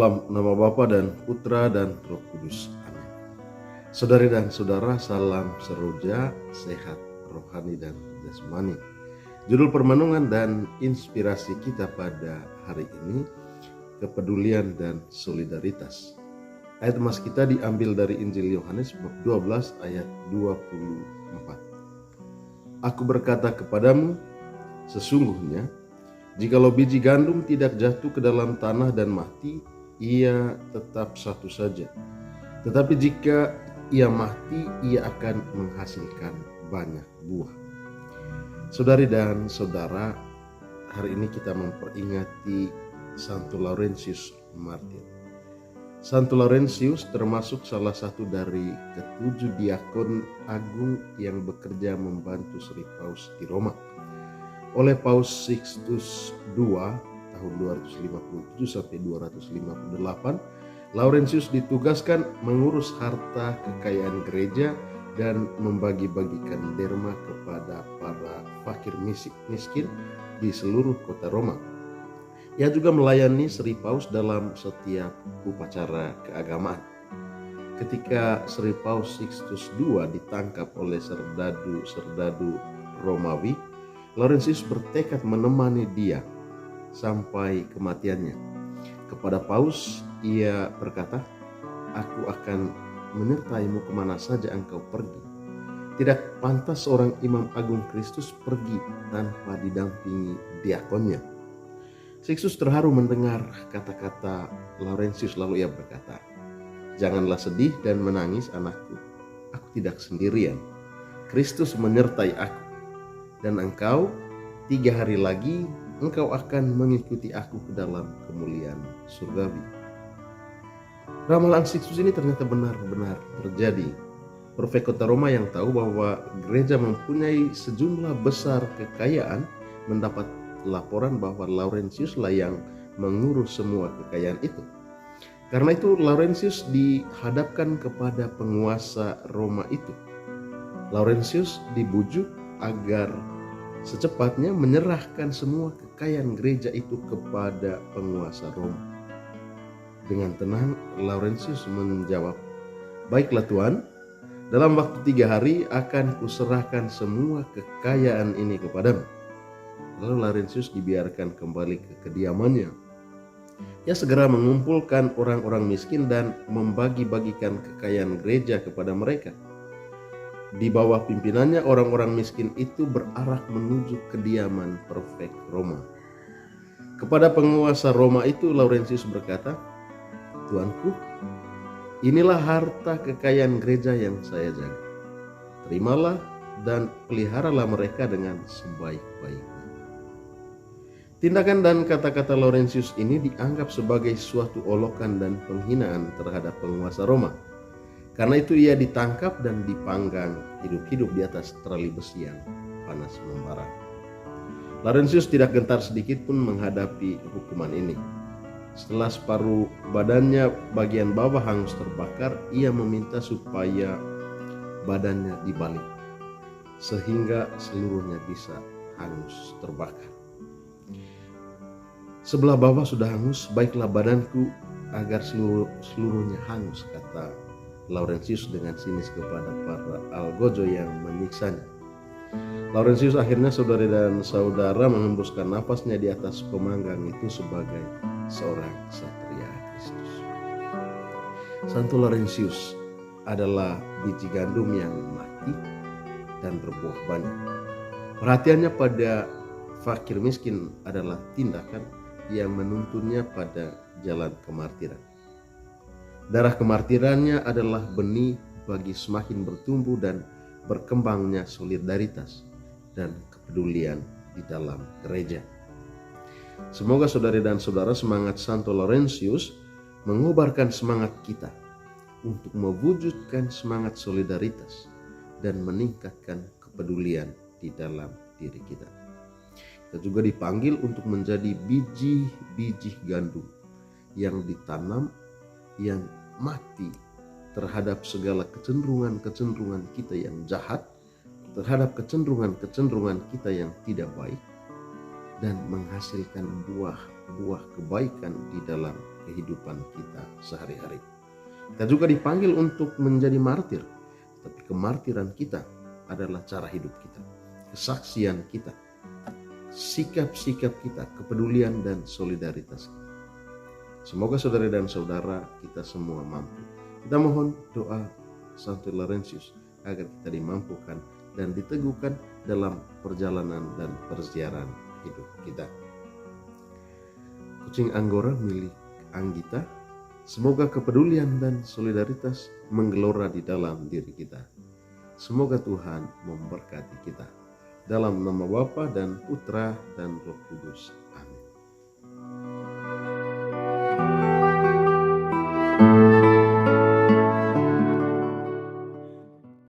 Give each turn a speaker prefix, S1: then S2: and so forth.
S1: Dalam nama Bapa dan Putra dan Roh Kudus. Amin. Saudari dan saudara, salam seroja, sehat rohani dan jasmani. Judul permenungan dan inspirasi kita pada hari ini, kepedulian dan solidaritas. Ayat emas kita diambil dari Injil Yohanes bab 12 ayat 24. Aku berkata kepadamu, sesungguhnya jikalau biji gandum tidak jatuh ke dalam tanah dan mati, ia tetap satu saja. Tetapi jika ia mati, ia akan menghasilkan banyak buah. Saudari dan saudara, hari ini kita memperingati Santo Laurentius Martir. Santo Laurentius termasuk salah satu dari ketujuh diakon agung yang bekerja membantu Sri Paus di Roma. Oleh Paus Sixtus II tahun 257 sampai 258, Laurentius ditugaskan mengurus harta kekayaan gereja dan membagi-bagikan derma kepada para fakir miskin di seluruh kota Roma. Ia juga melayani Sri Paus dalam setiap upacara keagamaan. Ketika Sri Paus Sixtus II ditangkap oleh serdadu Romawi, Laurentius bertekad menemani dia sampai kematiannya. Kepada Paus, ia berkata, "Aku akan menyertaimu kemana saja engkau pergi. Tidak pantas seorang imam agung Kristus pergi tanpa didampingi diakonnya." Sixtus terharu mendengar kata-kata Laurentius, lalu ia berkata, "Janganlah sedih dan menangis anakku. Aku tidak sendirian. Kristus menyertai aku. Dan engkau 3 hari lagi engkau akan mengikuti aku ke dalam kemuliaan surgawi." Ramalan Sixtus ini ternyata benar-benar terjadi. Prefek kota Roma yang tahu bahwa gereja mempunyai sejumlah besar kekayaan mendapat laporan bahwa Laurentius lah yang mengurus semua kekayaan itu. Karena itu Laurentius dihadapkan kepada penguasa Roma itu. Laurentius dibujuk agar secepatnya menyerahkan semua kekayaan gereja itu kepada penguasa Roma. Dengan tenang Laurentius menjawab, "Baiklah Tuan, dalam waktu 3 hari akan kuserahkan semua kekayaan ini kepadamu." Lalu Laurentius dibiarkan kembali ke kediamannya. Ia segera mengumpulkan orang-orang miskin dan membagi-bagikan kekayaan gereja kepada mereka. Di bawah pimpinannya, orang-orang miskin itu berarak menuju kediaman prefek Roma. Kepada penguasa Roma itu Laurentius berkata, "Tuanku, inilah harta kekayaan gereja yang saya jaga. Terimalah dan peliharalah mereka dengan sebaik-baiknya." Tindakan dan kata-kata Laurentius ini dianggap sebagai suatu olokan dan penghinaan terhadap penguasa Roma. Karena itu ia ditangkap dan dipanggang hidup-hidup di atas terali besi yang panas membara. Laurentius tidak gentar sedikit pun menghadapi hukuman ini. Setelah separuh badannya bagian bawah hangus terbakar, ia meminta supaya badannya dibalik sehingga seluruhnya bisa hangus terbakar. "Sebelah bawah sudah hangus, baiklah badanku agar seluruhnya hangus," kata Laurentius dengan sinis kepada para algojo yang menyiksanya. Laurentius akhirnya, saudari dan saudara, menghembuskan nafasnya di atas pemanggang itu sebagai seorang satria Kristus. Santo Laurentius adalah biji gandum yang mati dan berbuah banyak. Perhatiannya pada fakir miskin adalah tindakan yang menuntunnya pada jalan kemartiran. Darah kemartirannya adalah benih bagi semakin bertumbuh dan berkembangnya solidaritas dan kepedulian di dalam gereja. Semoga saudari dan saudara, semangat Santo Laurentius mengobarkan semangat kita untuk mewujudkan semangat solidaritas dan meningkatkan kepedulian di dalam diri kita. Kita juga dipanggil untuk menjadi biji-biji gandum yang ditanam, yang mati terhadap segala kecenderungan-kecenderungan kita yang jahat, terhadap kecenderungan-kecenderungan kita yang tidak baik, dan menghasilkan buah-buah kebaikan di dalam kehidupan kita sehari-hari. Kita juga dipanggil untuk menjadi martir, tapi kemartiran kita adalah cara hidup kita, kesaksian kita, sikap-sikap kita, kepedulian dan solidaritas kita. Semoga saudara dan saudara kita semua mampu. Kita mohon doa Santo Laurentius agar kita dimampukan dan diteguhkan dalam perjalanan dan persiaran hidup kita. Kucing Anggora milik Anggita, semoga kepedulian dan solidaritas menggelora di dalam diri kita. Semoga Tuhan memberkati kita. Dalam nama Bapa dan Putra dan Roh Kudus.